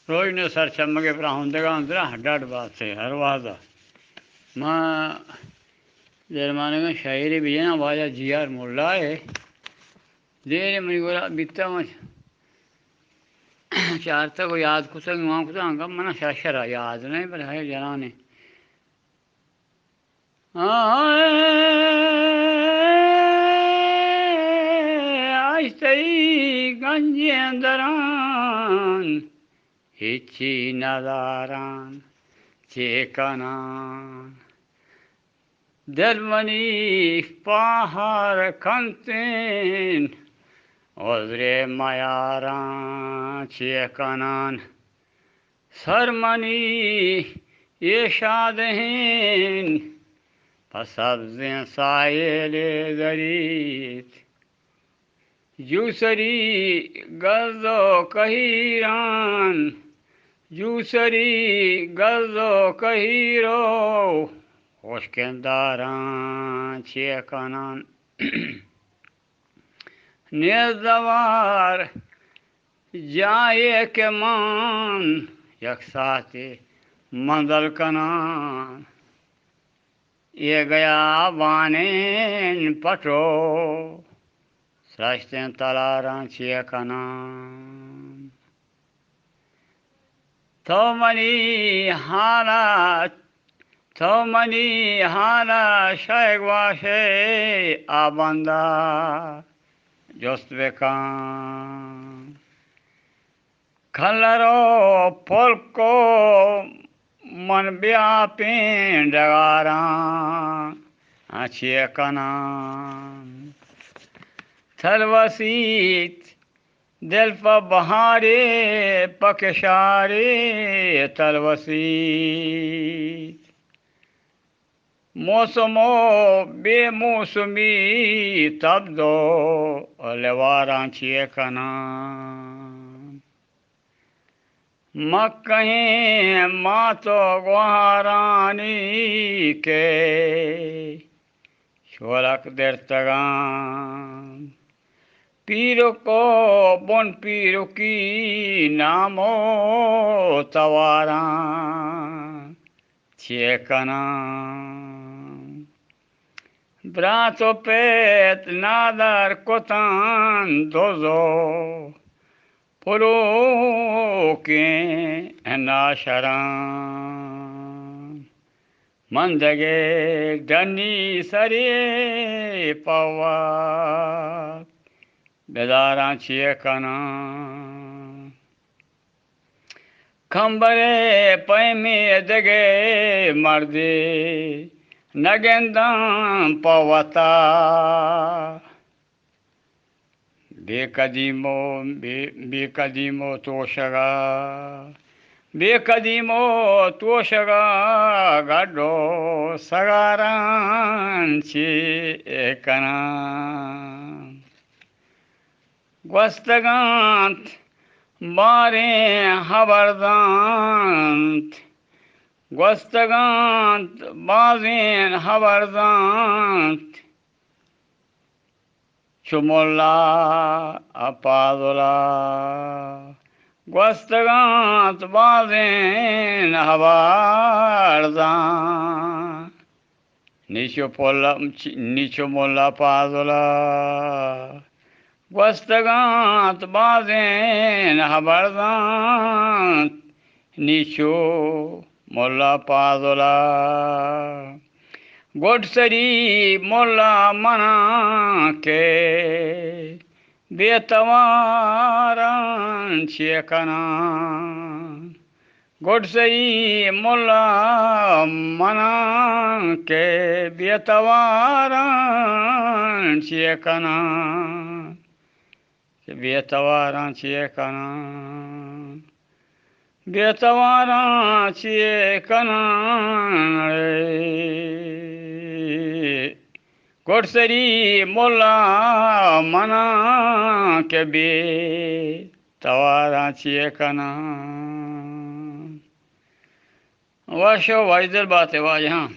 रोज ने सर चमके प्राहुंदेगा अंदर हड्डाट बात से हर वादा माँ जरमाने में शायरी भी है ना वाजा जियार मुल्ला है देर मरी गोरा बिता मच चार तक को याद कुछ वहाँ कुछ अंगम मना शाशरा याद नहीं पर है जनाने आज तई गंजे अंदरान हिची नदारान चेकनान दलमनी पहाड़ कंतेन ओजरे मायारान चेकनान सरमनी ये शादहीन पसब्ज़ें सायले दरीत जूसरी गज़ो कहीरान जूसरी गज़ो कहीरो होशकेंदारान चेकनान नेज़वार जाए के मान यकसाते मंजल कनान ये गया वानेन पटो सृष्टें तलारां चेकनान तो मनी हाला शायगवाशे आबंदा जोस्त बेकान खलरो पोल्को मन ब्यापिन डगारां चेकनान थलवसीत दिल पर बहारे पकशारे तलवसीत मौसमो बेमौसमी तब दो लेवारां चेकनान मक्कहीं मातो गुहारानी के शोलक दर्तगान पीरो को बन पीरो की नामो तवारा चेकनान ब्रातो पेत नादर कोतान दोजो पुरो के नाशरान मंदगे डनी सरे पवा बेदारां चेकनान खंबरे पैमे दगे मर्दे नगेंदां पवता बेकदीमो तोशगा गड्डो सगारां चेकनान gwastagant bare habardant gwastagant bazin habardant chumulla apadola gwastagant bazin habardant nichomulla padola gwastagant bazin habardant nicho molla padola godsari molla mana ke betavaran chekanan godsari molla mana ke betavaran chekanan बेतवारां चेकनान गोडसरी मोला मना के बेतवारां चेकनान वाशो वाइजल बात है was हाँ